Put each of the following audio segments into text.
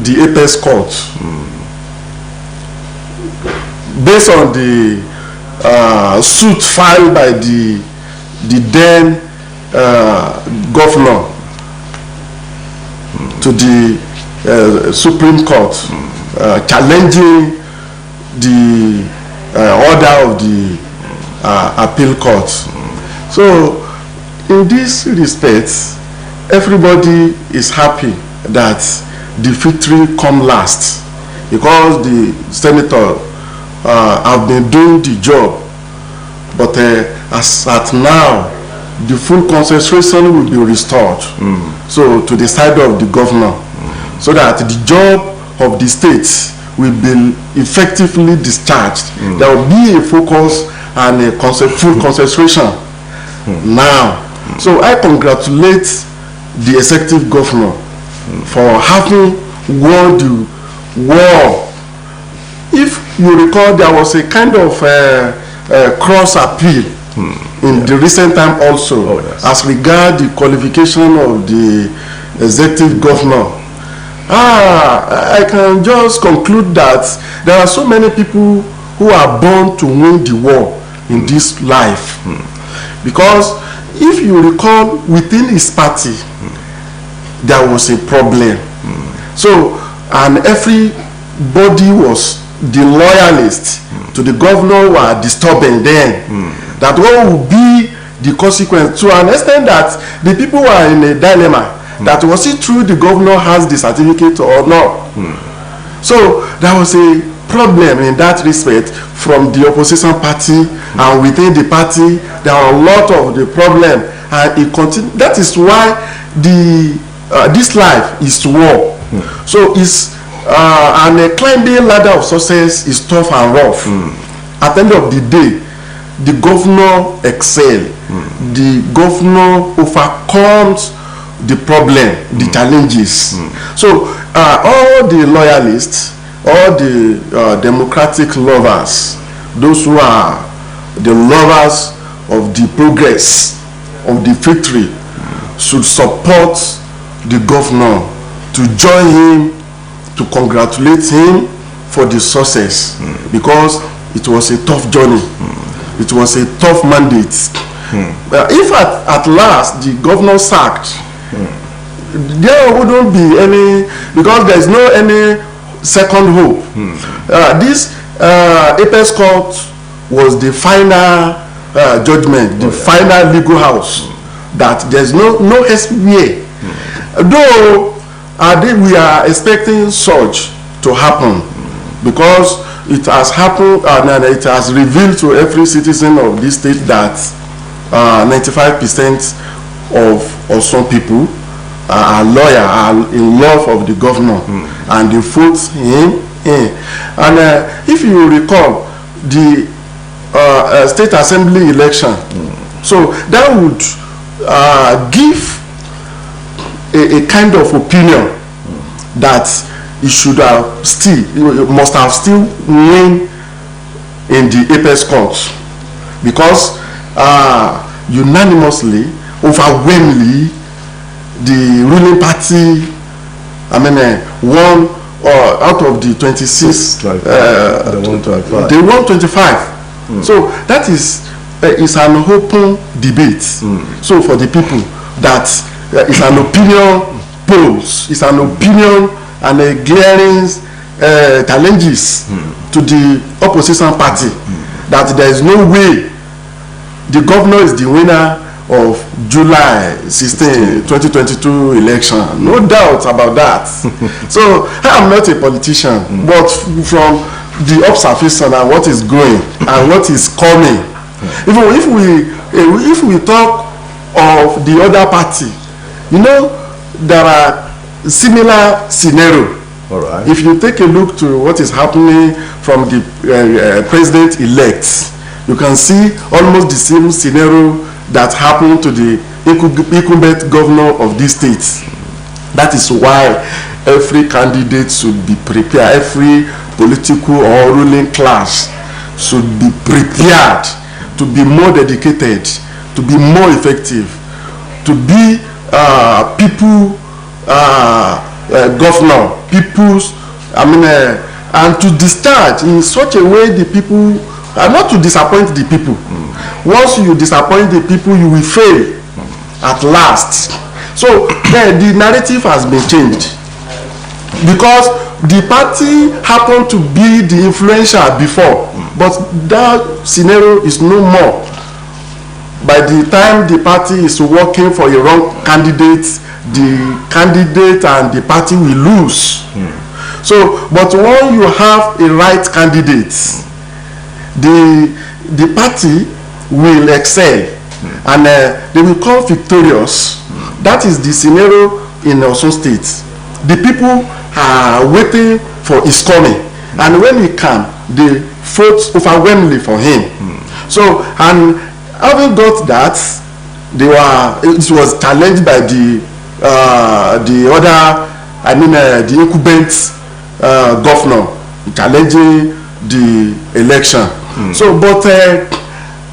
the Apex Court based on the suit filed by the then governor to the Supreme Court, challenging the order of the appeal court. So in this respect, everybody is happy that the victory come last, because the senator have been doing the job, but as at now, the full concentration will be restored. So to the side of the governor, so that the job of the states will be effectively discharged. There will be a focus and a full concentration now. So I congratulate the executive governor for having won the war. If you recall, there was a kind of cross appeal in the recent time also, as regard the qualification of the executive governor. I can just conclude that there are so many people who are born to win the war in this life. Because if you recall, within his party, there was a problem. So, and everybody was, the loyalists to the governor were disturbing them. That what would be the consequence, to an extent that the people were in a dilemma. That was it true the governor has the certificate or not? So there was a problem in that respect from the opposition party, and within the party there are a lot of the problem, and it continued. That is why this life is war. So it's and a climbing ladder of success is tough and rough. At the end of the day, the governor excels. The governor overcomes the problem, the challenges. So all the loyalists, all the democratic lovers, those who are the lovers of the progress, of the victory, should support the governor, to join him, to congratulate him for the success, because it was a tough journey. It was a tough mandate. If at last the governor sacked, there wouldn't be any, because there is no any second hope. This Apex Court was the final judgment, the final legal house, that there is no elsewhere. Though we are expecting such to happen, because it has happened and it has revealed to every citizen of this state that 95% of some people are loyal, are in love of the governor, and they vote him in. And if you recall the state assembly election, so that would give a kind of opinion that it should have still, it must have still win in the Apex Court, because unanimously, overwhelmingly, the ruling party, won out of the 26, they won 25. So that is an open debate. So for the people, that is an opinion polls, it's an opinion and a glaring challenges to the opposition party, that there is no way the governor is the winner of July 16, 2022 election. No doubt about that. So I am not a politician, but from the observation and what is going and what is coming, if we talk of the other party, you know, there are similar scenario. All right. If you take a look to what is happening from the president-elect, you can see almost the same scenario that happened to the incumbent governor of this state. That is why every candidate should be prepared. Every political or ruling class should be prepared to be more dedicated, to be more effective, to be people governor, people's, and to discharge in such a way the people, not to disappoint the people. Once you disappoint the people, you will fail at last. So the narrative has been changed because the party happened to be the influential before, but that scenario is no more. By the time the party is working for a wrong candidate, the candidate and the party will lose. So, but when you have a right candidate, the party will excel and they will come victorious. That is the scenario in Osun State. The people are waiting for his coming, and when he comes, they vote overwhelmingly for him. So, and having got that, it was challenged by the other, the incumbent governor challenging the election. So, but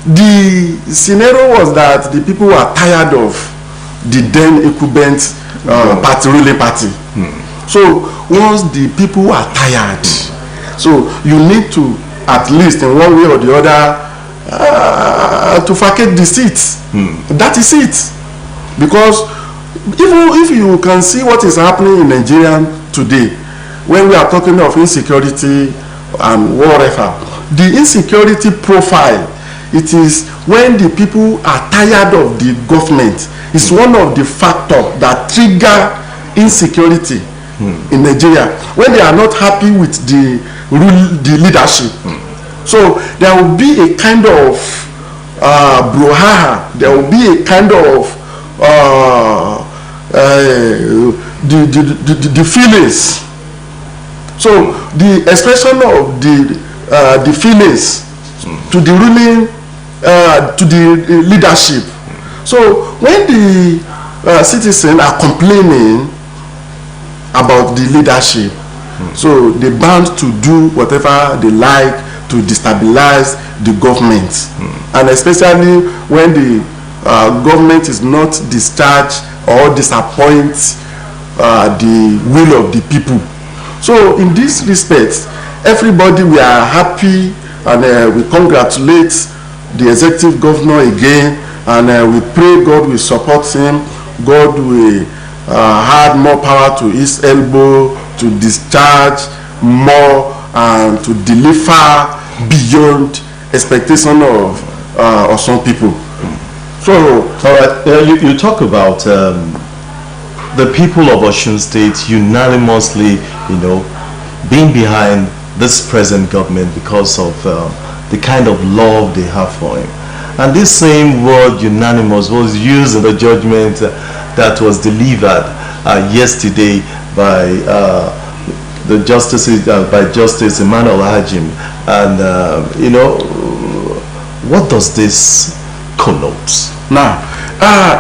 the scenario was that the people were tired of the then incumbent party, ruling party. So once the people are tired, so you need to, at least in one way or the other, to vacate the seat. That is it. Because even if you can see what is happening in Nigeria today, when we are talking of insecurity and whatever, the insecurity profile, it is when the people are tired of the government. It's one of the factors that trigger insecurity in Nigeria, when they are not happy with the leadership. So there will be a kind of brouhaha, there will be a kind of the feelings. So the expression of the feelings to the ruling, to the leadership. So when the citizens are complaining about the leadership, so they bound to do whatever they like to destabilize the government, and especially when the government is not discharged or disappoints the will of the people. So in this respect, everybody, we are happy, and we congratulate the executive governor again, and we pray God will support him. God will add more power to his elbow to discharge more and to deliver beyond expectation of some people. So, all right, you talk about the people of Osun State unanimously, being behind this present government because of the kind of love they have for him. And this same word unanimous was used in the judgment that was delivered yesterday by the justices, by Justice Emmanuel Hajim. And what does this connote? Now,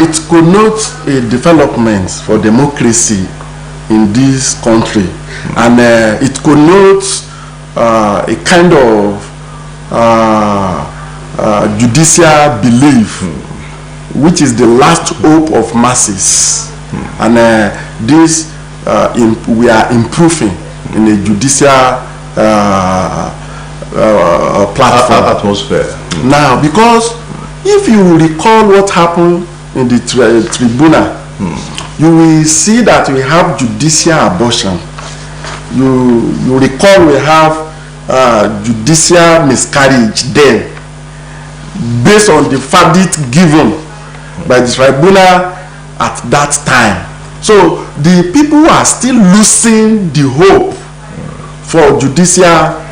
it connotes a development for democracy in this country, and it connotes a kind of judicial belief, which is the last hope of masses, and this we are improving in a judicial platform atmosphere. Now, because if you recall what happened in the tribunal, you will see that we have judicial abortion. You recall we have judicial miscarriage then, based on the verdict given by the tribunal at that time. So the people are still losing the hope for judicial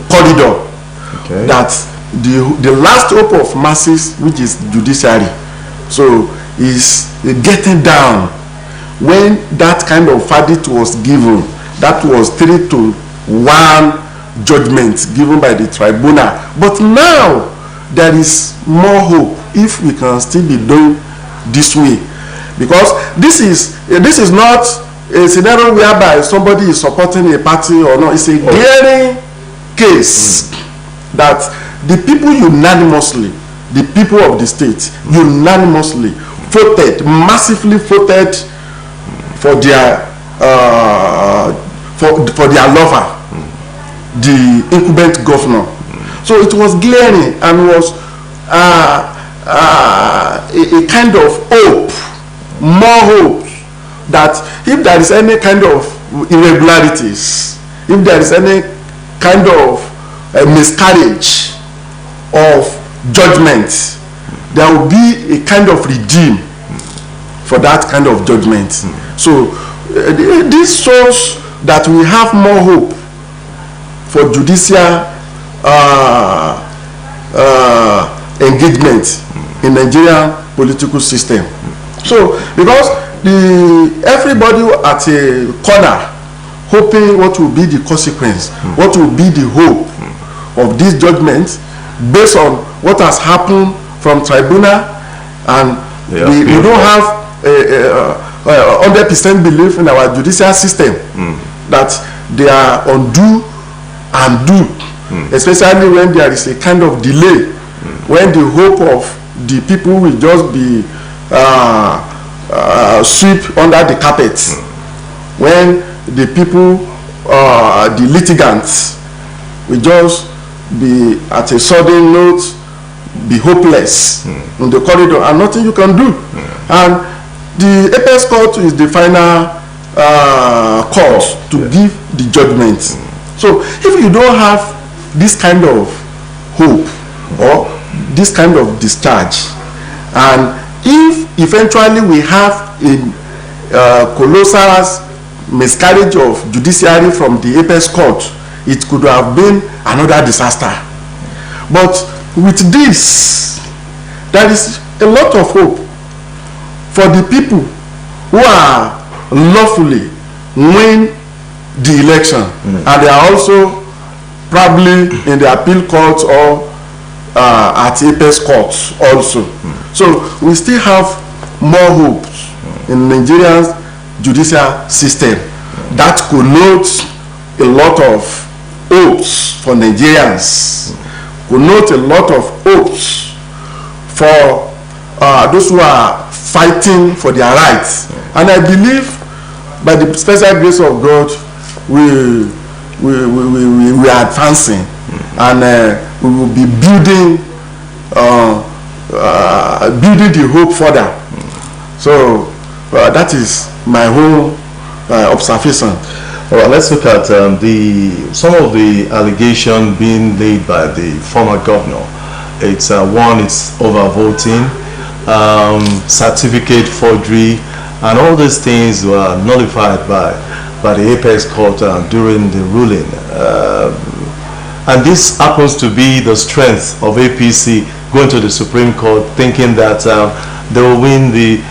corridor. Okay. That the last hope of masses, which is judiciary, so is getting down. When that kind of verdict was given, that was 3-1 judgment given by the tribunal. But now there is more hope if we can still be doing this way, because this is not a scenario whereby somebody is supporting a party or not. It's a glaring case that the people unanimously, the people of the state unanimously voted, massively voted for their for their lover, the incumbent governor. So it was glaring and was a kind of hope, more hope, that if there is any kind of irregularities, if there is any kind of miscarriage of judgment, there will be a kind of regime for that kind of judgment. So this shows that we have more hope for judicial engagement in Nigerian political system. So because everybody at a corner hoping what will be the consequence, what will be the hope of this judgment based on what has happened from tribunal, and we don't have 100% belief in our judicial system, that they are undue and do, especially when there is a kind of delay, when the hope of the people will just be sweep under the carpet, when the people, the litigants, will just be at a sudden note, be hopeless in the corridor, and nothing you can do. And the apex court is the final court to give the judgment. So if you don't have this kind of hope or this kind of discharge, and if eventually we have a colossal miscarriage of judiciary from the apex court, it could have been another disaster. But with this, there is a lot of hope for the people who are lawfully win the election, and they are also probably in the appeal court or at apex courts also. So we still have more hopes in Nigeria's judicial system that connotes a lot of hopes for Nigerians, connote a lot of hopes for those who are fighting for their rights. And I believe by the special grace of God, we are advancing, and we will be building the hope further. So that is my whole observation. Well, let's look at some of the allegations being laid by the former governor. It's one, it's overvoting, certificate forgery, and all these things were nullified by the apex court during the ruling. And this happens to be the strength of APC going to the Supreme Court, thinking that they will win the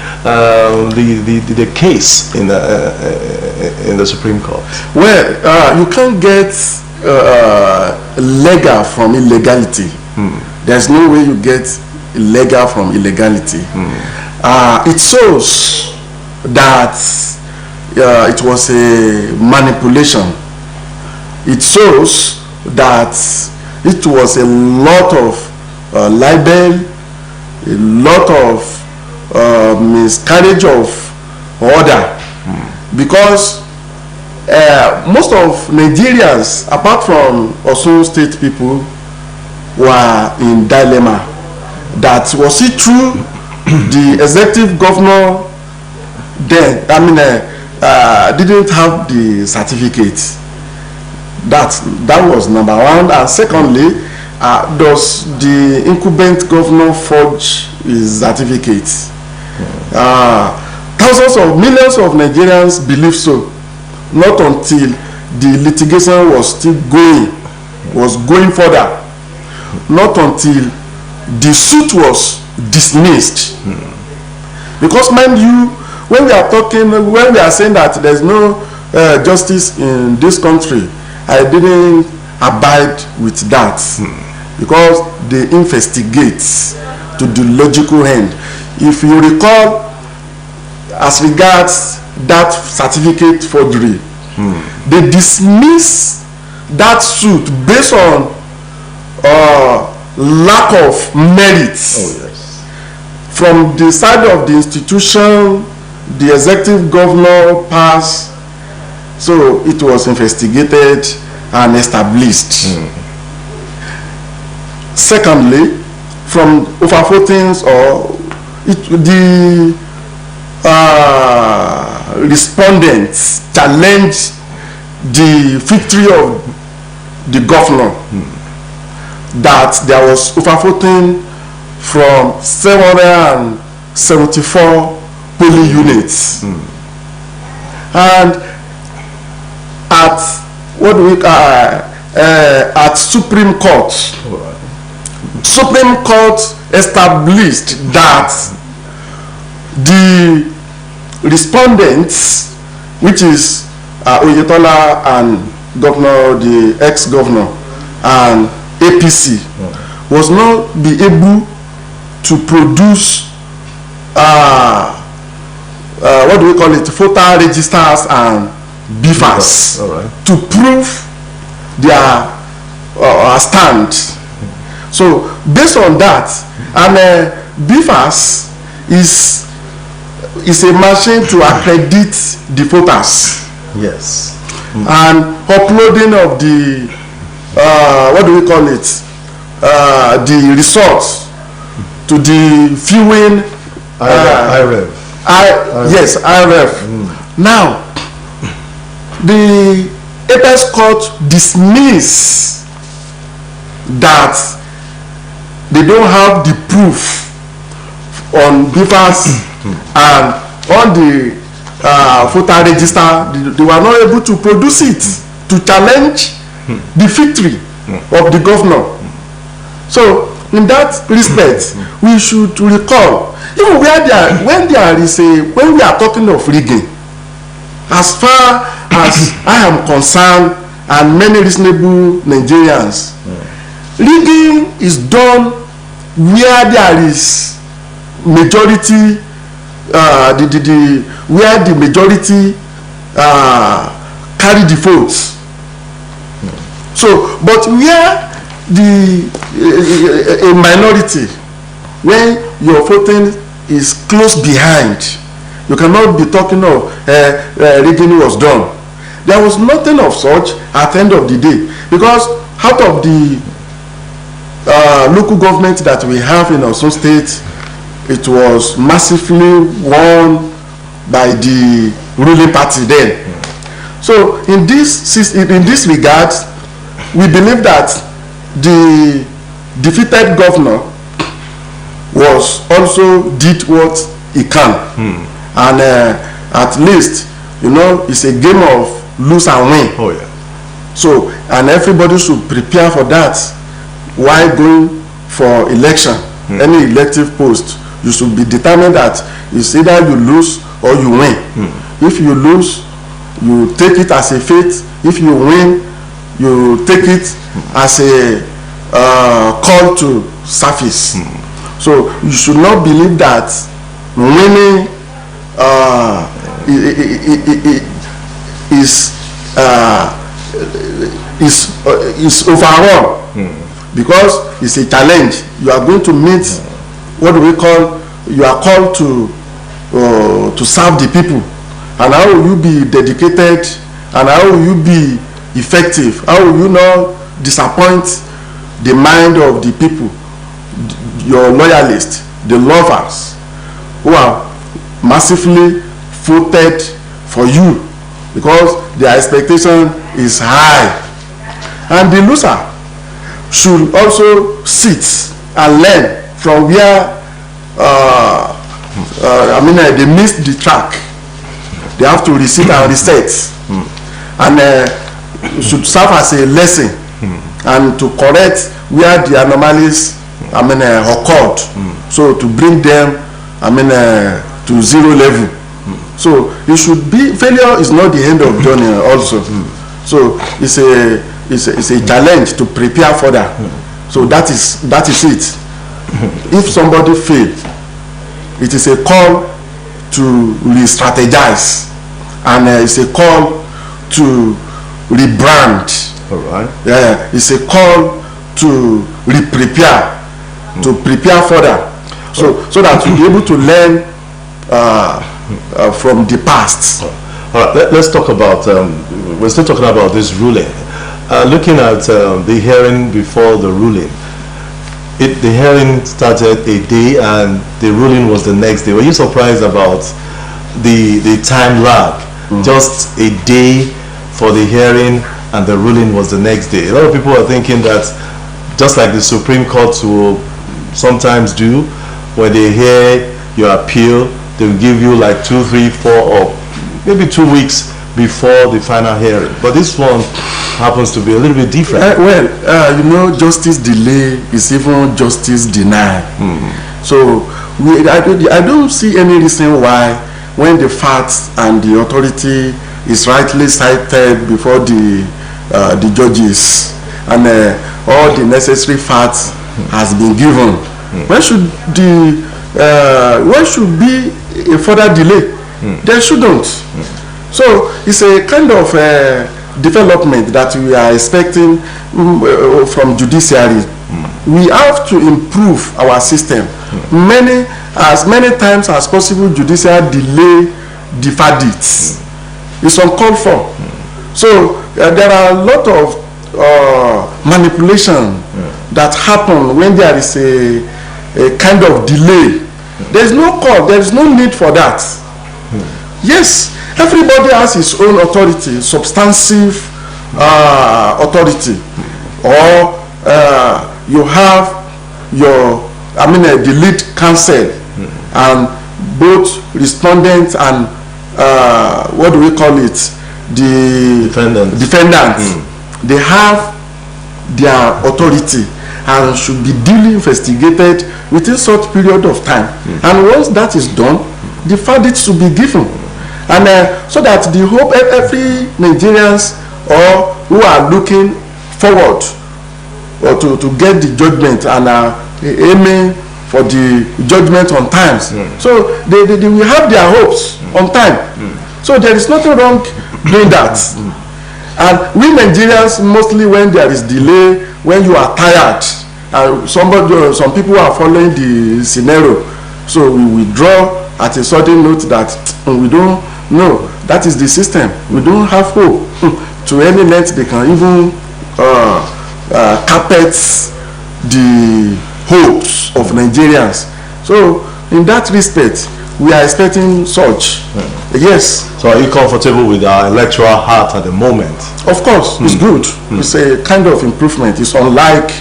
case in the Supreme Court. Well, you can't get legal from illegality. There's no way you get legal from illegality. It shows that it was a manipulation. It shows that it was a lot of libel, a lot of miscarriage of order, because most of Nigerians, apart from Osun State people, were in dilemma. That was it true? The executive governor then, didn't have the certificate. That was number one. And secondly, does the incumbent governor forge his certificate? Thousands of millions of Nigerians believe so. Not until the litigation was still going further. Not until the suit was dismissed. Because mind you, when we are saying that there's no justice in this country, I didn't abide with that, because they investigate to the logical end. If you recall, as regards that certificate forgery, they dismiss that suit based on lack of merit from the side of the institution the executive governor passed, so it was investigated and established. Secondly, from overvotings or the respondents challenged the victory of the governor, that there was overvoting from 774 polling units, and at what we at Supreme Court. Supreme Court established that the respondents, which is Oyetola and governor, the ex-governor, and APC, was not be able to produce what do we call it, voter registers and BVAS to prove their stand. So based on that, and BVAS is a machine to accredit the voters. Yes. And uploading of the what do we call it, the results to the viewing IREF. Yes, IREF. Now the Apex Court dismissed that they don't have the proof on BVAS and on the voter register. They were not able to produce it to challenge the victory of the governor. So in that respect, we should recall, even when we are talking of rigging, as far as I am concerned and many reasonable Nigerians, rigging is done where there is majority, where the majority carry the votes. So, but where a minority, when your voting is close behind, you cannot be talking of rigging was done. There was nothing of such at the end of the day, because out of the local government that we have in Osun State, it was massively won by the ruling party then. So in this regard, we believe that the defeated governor was also did what he can, and at least, you know, it's a game of lose and win. Oh yeah. So, and everybody should prepare for that while going for election. Any elective post, you should be determined that it's either you lose or you win. If you lose, you take it as a fate. If you win, you take it as a call to service. So you should not believe that winning is overall, because it's a challenge. You are going to meet what we call, you are called to serve the people, and how will you be dedicated, and how will you be effective? How will you not disappoint the mind of the people, your loyalists, the lovers who are massively voted for you, because their expectation is high? And the loser should also sit and learn from where they missed the track. They have to reset and reset, and should serve as a lesson and to correct where the anomalies occurred, so to bring them to zero level. So it should be, failure is not the end of journey also. So it's a challenge to prepare for that. So that is it. If somebody fails, it is a call to re-strategize, and it's a call to rebrand. All right. Yeah, it's a call to prepare further, so that you'll be able to learn from the past. All right, let's talk about, we're still talking about this ruling. Looking at the hearing before the ruling, the hearing started a day and the ruling was the next day. Were you surprised about the time lag? Just a day for the hearing and the ruling was the next day. A lot of people are thinking that, just like the Supreme Court will sometimes do, when they hear your appeal, they'll give you like 2, 3, 4 or maybe 2 weeks before the final hearing. But this one happens to be a little bit different. You know, justice delay is even justice denied. So I don't see any reason why, when the facts and the authority is rightly cited before the judges and all the necessary facts has been given, when should be a further delay? There shouldn't. So it's a kind of development that we are expecting from judiciary. We have to improve our system. As many times as possible, judiciary delay the verdicts. It's uncalled for. So there are a lot of manipulation that happen when there is a kind of delay. There is no call. There is no need for that. Yes, everybody has his own authority, substantive authority, or you have the lead counsel, and both respondents and what do we call it, the defendants, they have their authority and should be duly investigated within such period of time. And once that is done, the verdict should be given. And so that the hope every Nigerians or who are looking forward or to get the judgment and aiming for the judgment on time. So they will have their hopes on time. So there is nothing wrong doing that. And we Nigerians, mostly when there is delay, when you are tired, some people are following the scenario, so we withdraw at a sudden note that we don't know. That is the system. We don't have hope to any length they can even carpet the hopes of Nigerians. So in that respect, we are expecting such. Yes. So are you comfortable with our electoral heart at the moment? Of course, it's good. It's a kind of improvement. It's unlike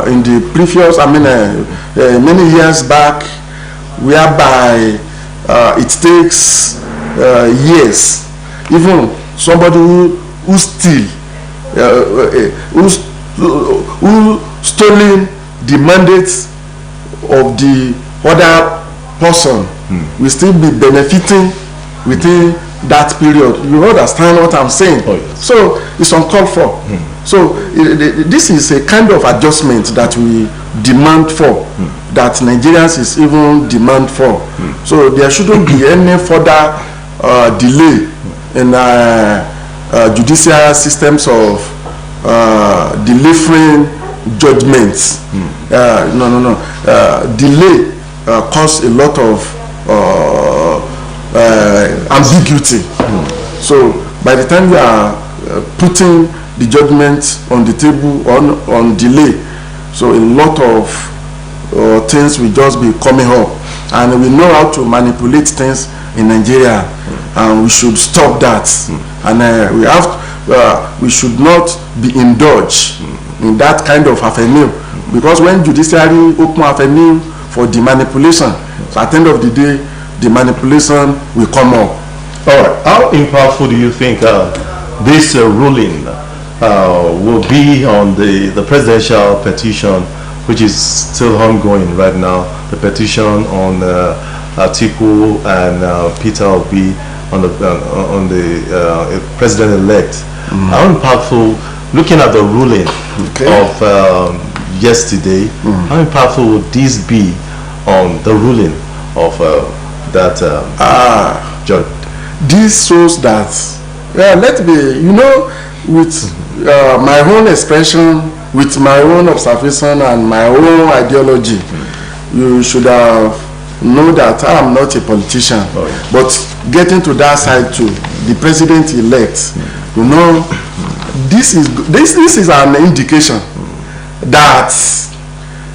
in the previous, many years back, whereby it takes years. Even somebody who steal, who stolen the mandate of the other person, will still be benefiting within that period. You understand what I'm saying? Oh, yes. So it's uncalled for. So this is a kind of adjustment that we demand for, that Nigerians is even demand for. So there shouldn't be any further delay in judicial systems of delivering judgments. Delay cause a lot of ambiguity. So by the time you are putting the judgment on the table on delay, so a lot of things will just be coming up, and we know how to manipulate things in Nigeria, and we should stop that. And we should not be indulged in that kind of avenue, because when judiciary open avenue for the manipulation, so at the end of the day, the manipulation will come up. All right. How impactful do you think this ruling will be on the presidential petition, which is still ongoing right now, the petition on Atiku and Peter Obi on the president-elect? How impactful, looking at the ruling of yesterday, how impactful would this be on the ruling of that judge? This shows that, with my own expression, with my own observation and my own ideology, you should have know that I am not a politician, but getting to that side too, the president-elect, you know, this is an indication that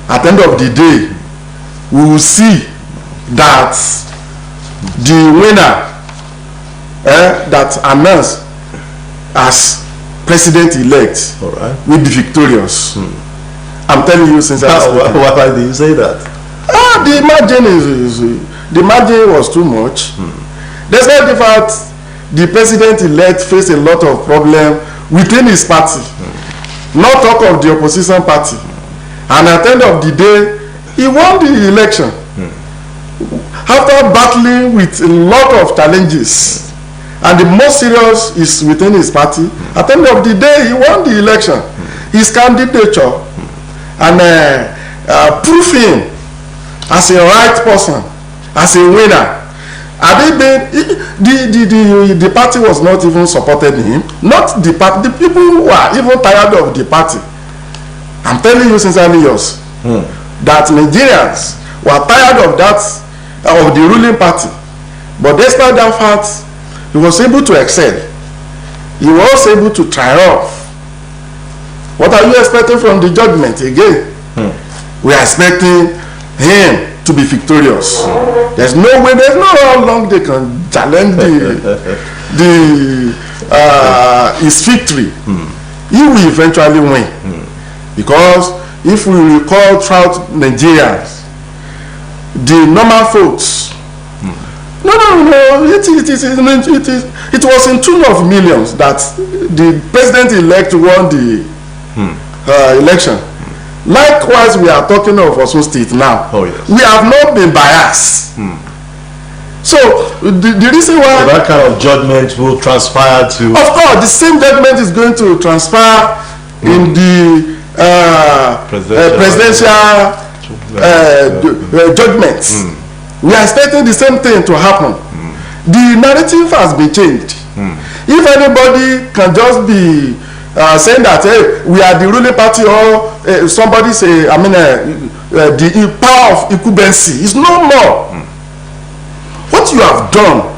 at the end of the day, we will see that the winner that announced as president-elect will be victorious. I'm telling you since why do you say that? The margin was too much. Despite the fact the president-elect faced a lot of problems within his party, not talk of the opposition party, and at the end of the day, he won the election after battling with a lot of challenges, and the most serious is within his party. At the end of the day, he won the election. His candidature and prove him as a right person, as a winner. The party was not even supporting him. Not the party. The people who are even tired of the party. I'm telling you sincerely, yours, that Nigerians were tired of that, of the ruling party. But despite that fact, he was able to excel. He was able to triumph. What are you expecting from the judgment again? We are expecting him to be victorious. There's no way, there's no how long they can challenge his victory. He will eventually win. Because if we recall throughout Nigeria, the normal folks, it was in tune of millions that the president-elect won the election. Likewise, we are talking of Osbc State now. We have not been biased. So the reason why that kind of judgment will transpire to, of course, the same judgment is going to transpire in the presidential judgments. We are expecting the same thing to happen. The narrative has been changed. If anybody can just be saying that, hey, we are the ruling party, or somebody say, the power of incumbency is no more. What you have done,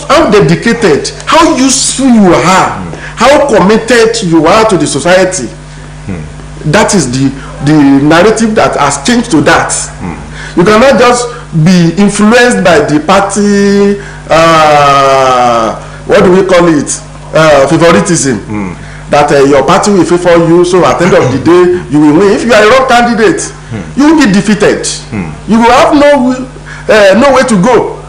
how dedicated, how useful you are, how committed you are to the society, that is the narrative that has changed to that. You cannot just be influenced by the party, what do we call it, favoritism. That your party will favor you, so at the end of the day, you will win. If you are a wrong candidate, you will be defeated. You will have no way to go.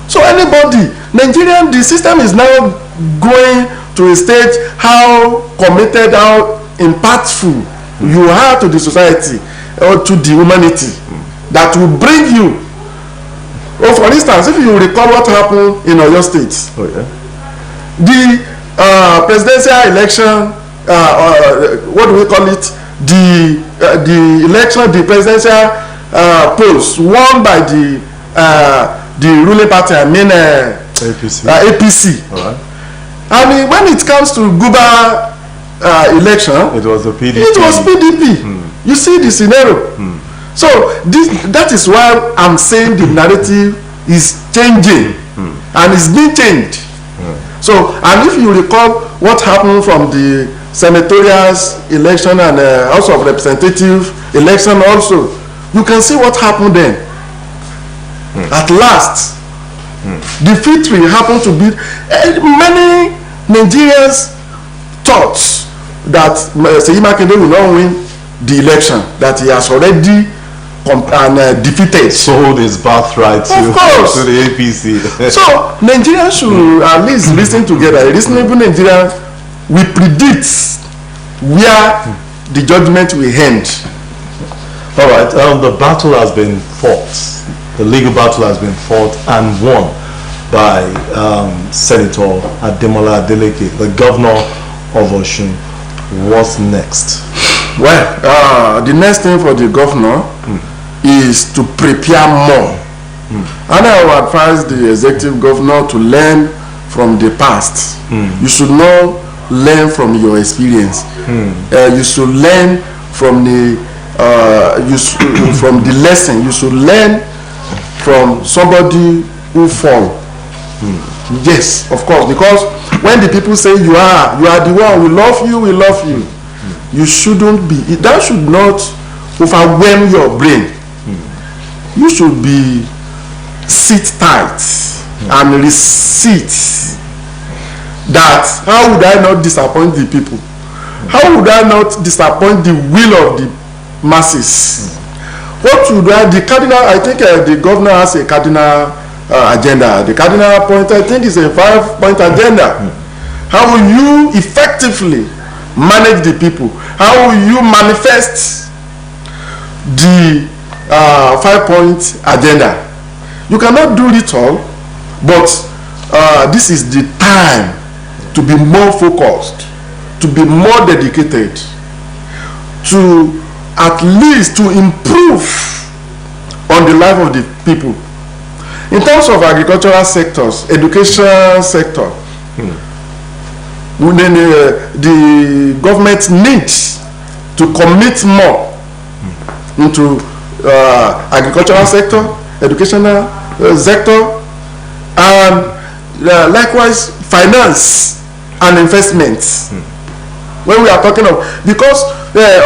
So anybody, Nigerian, the system is now going to a stage how committed, how impactful you are to the society or to the humanity that will bring you. Oh, for instance, if you recall what happened in Oyo State, the presidential election, what do we call it? The election, the presidential post won by the ruling party, APC. And when it comes to Guba election, it was the PDP. It was PDP. You see the scenario. So that is why I'm saying the narrative is changing, and it's being changed. So, and if you recall what happened from the senatorial election and House of Representative election also, you can see what happened then. At last, the victory happened to be, many Nigerians thought that Seyi Makinde will not win the election, that he has already defeated. Sold his birthright to the APC. So Nigerians should at least listen together. A reasonable Nigerian will predict where the judgment will end. All right. The battle has been fought. The legal battle has been fought and won by Senator Ademola Adeleke, the governor of Osun. What's next? Well, the next thing for the governor is to prepare more. And I will advise the executive governor to learn from the past. You should not learn from your experience. You should learn from the lesson. You should learn from somebody who fall. Yes, of course, because when the people say you are the one, we love you, you shouldn't be, that should not overwhelm your brain. You should be sit tight and receipt that how would I not disappoint the people? How would I not disappoint the will of the masses? What would the cardinal, I think the governor has a cardinal agenda. The cardinal point, I think, is a 5-point agenda. How will you effectively manage the people? How will you manifest the 5-point agenda? You cannot do it all, but this is the time to be more focused, to be more dedicated, to at least to improve on the life of the people. In terms of agricultural sectors, education sector, the government needs to commit more into agricultural sector, educational sector, and likewise finance and investments. When we are talking of, because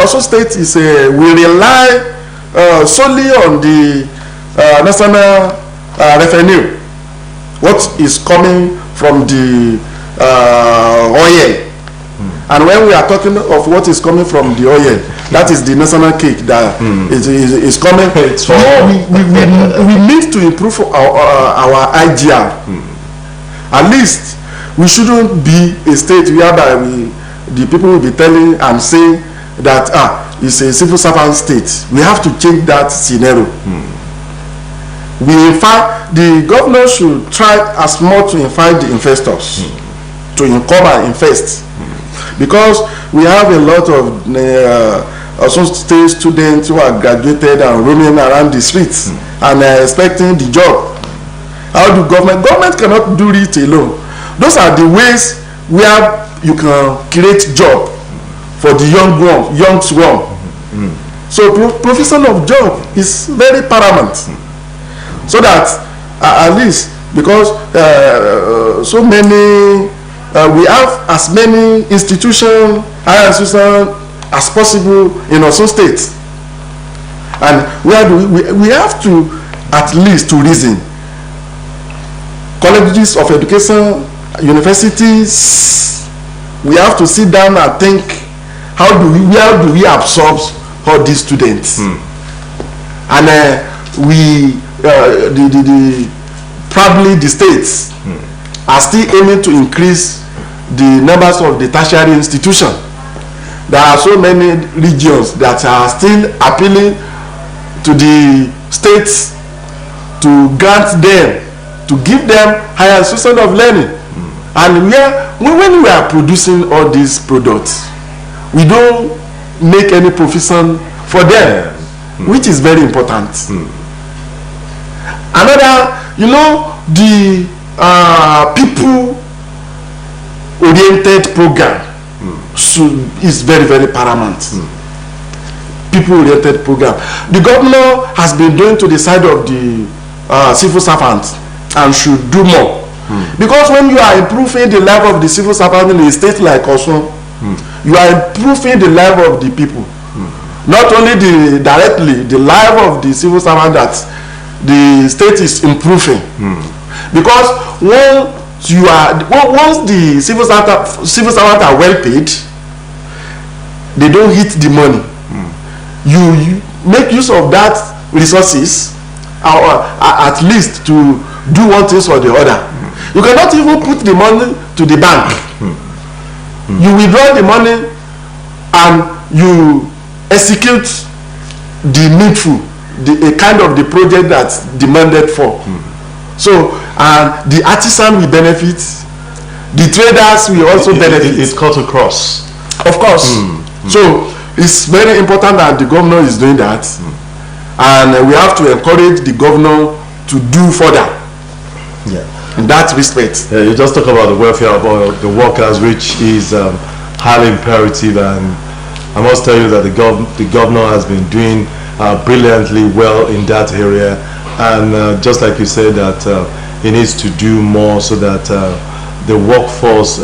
also state is we rely solely on the national revenue, what is coming from the oil. And when we are talking of what is coming from the oil, that is the national cake that is coming. We need to improve our IGR. At least we shouldn't be a state whereby the people will be telling and saying that it's a civil servant state. We have to change that scenario. In fact, the governor should try as much to invite the investors to come and invest, because we have a lot of some state students who are graduated and roaming around the streets and expecting the job. How do government cannot do it alone. Those are the ways where you can create job for the young one. So provision of job is very paramount, so that at least, because so many we have as many institutions, higher institutions as possible in Osun State, and where do we have to at least to reason. Colleges of education, universities, we have to sit down and think, where do we absorb all these students? And probably the states are still aiming to increase the numbers of the tertiary institution. There are so many regions that are still appealing to the states to grant them, to give them higher institution of learning. And when we are producing all these products, we don't make any provision for them, which is very important. Another, the people-oriented program is very, very paramount. People-oriented program. The governor has been doing to the side of the civil servants and should do more. Because when you are improving the life of the civil servant in a state like Osun, you are improving the life of the people. Not only directly the life of the civil servant that the state is improving. Because once the civil servant are well paid, they don't hit the money. You make use of that resources, at least to do one thing or the other. You cannot even put the money to the bank. You withdraw the money and you execute the needful, a kind of the project that's demanded for. So, and the artisan will benefit, the traders will also benefit. It's cut across. Of course. So it's very important that the governor is doing that, and we have to encourage the governor to do further. In that respect. You just talk about the welfare of the workers, which is highly imperative, and I must tell you that the governor has been doing brilliantly well in that area. and just like you said that he needs to do more so that the workforce,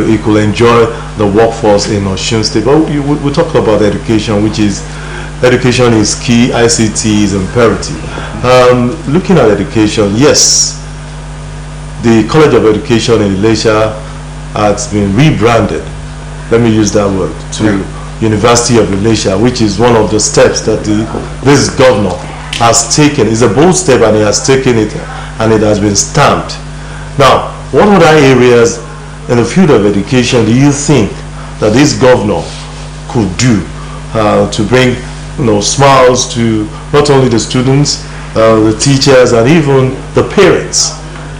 he could enjoy the workforce in Osun State. But we talk about education, which is education is key, ICT is imperative. Looking at education, yes, the College of Education in Elisha has been rebranded, let me use that word, to University of Elisha, which is one of the steps that this governor has taken. It's a bold step and he has taken it and it has been stamped. Now, what other areas in the field of education do you think that this governor could do to bring smiles to not only the students, the teachers, and even the parents?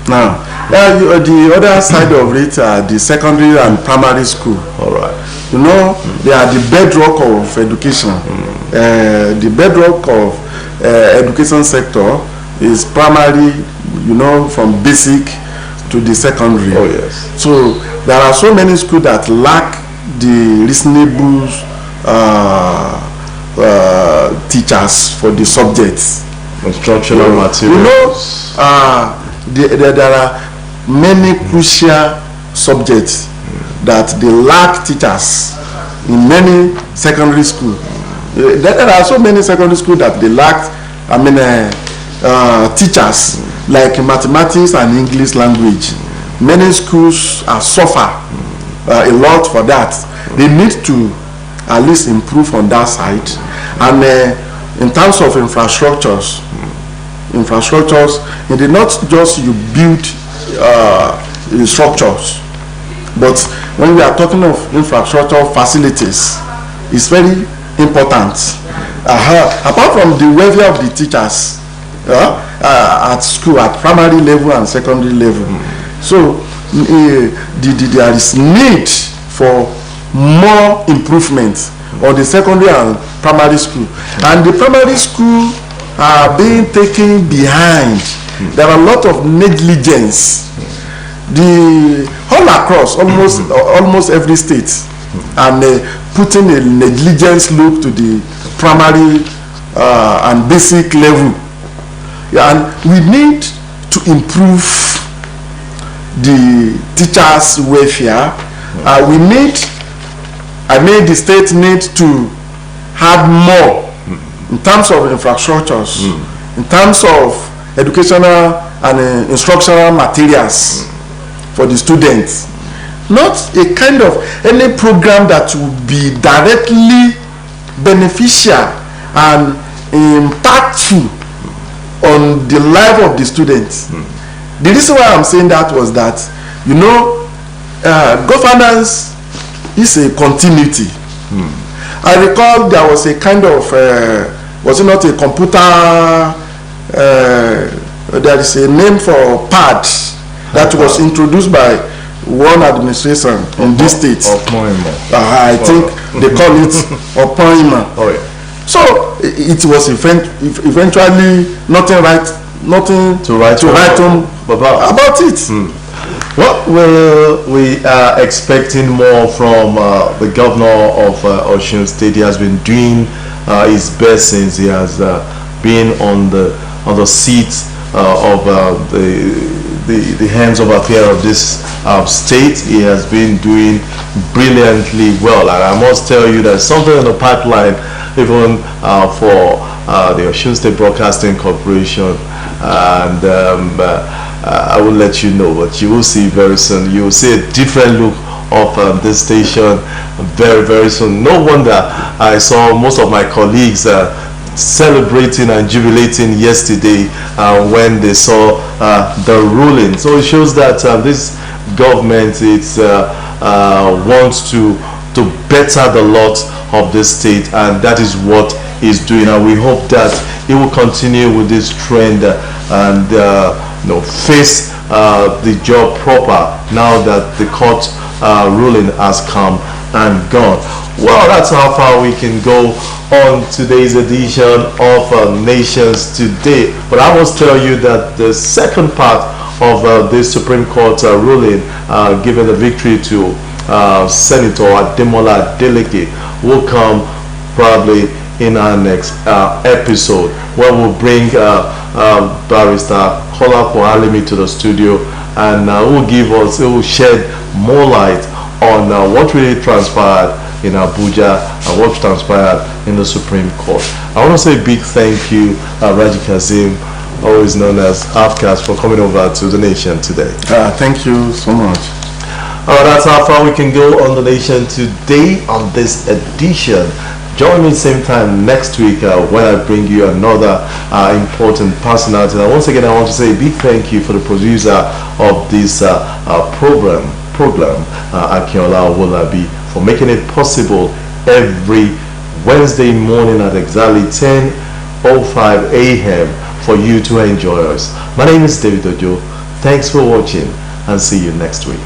Now, the other side of it are the secondary and primary school. All right. They are the bedrock of education. The bedrock of education sector is primary, from basic to the secondary. Oh yes. So there are so many schools that lack the reasonable teachers for the subjects. Instructional materials. There are many crucial subjects that they lack teachers in many secondary schools. There are so many secondary schools that they lack teachers like mathematics and English language. Many schools suffer a lot for that. They need to at least improve on that side. And in terms of infrastructures, it is not just you build structures, but when we are talking of infrastructure facilities, it's very important. Apart from the welfare of the teachers at school, at primary level and secondary level, so there is need for more improvement on the secondary and primary school, and the primary school are being taken behind. There are a lot of negligence. All across almost every state, and putting a negligence look to the primary and basic level. And we need to improve the teachers' welfare. The state need to have more in terms of infrastructures, in terms of educational and instructional materials for the students. Not a kind of any program that will be directly beneficial and impactful on the life of the students. The reason why I'm saying that was that, governance is a continuity. I recall there was a kind of, was it not a computer, there is a name for PAD that was introduced by one administration in this state. I think they call it appointment. Oh yeah. So it was eventually nothing to write home about it. Well, we are expecting more from the governor of Osun State. He has been doing his best since he has been on the seat of the hands of affairs of this state. He has been doing brilliantly well, and I must tell you that something in the pipeline, even for the Osun State Broadcasting Corporation, and I will let you know, but you will see very soon. You will see a different look of this station very, very soon. No wonder I saw most of my colleagues celebrating and jubilating yesterday when they saw the ruling. So it shows that this government wants to better the lot of this state, and that is what he's doing, and we hope that he will continue with this trend and face the job proper now that the court ruling has come and gone. Well, that's how far we can go on today's edition of Nations Today. But I must tell you that the second part of this Supreme Court ruling giving the victory to Senator Ademola Adeleke will come probably in our next episode, where we'll bring Barrister Kola Alimi to the studio, and who will shed more light on what really transpired in Abuja and what transpired in the Supreme Court. I want to say a big thank you, Raji Kazim, always known as Outcast, for coming over to The Nation today. Thank you so much. That's how far we can go on The Nation today on this edition. Join me same time next week when I bring you another important personality. And once again, I want to say a big thank you for the producer of this program, Akinola Owolabi, for making it possible every Wednesday morning at exactly 10:05 a.m. for you to enjoy us. My name is David Ojo. Thanks for watching, and see you next week.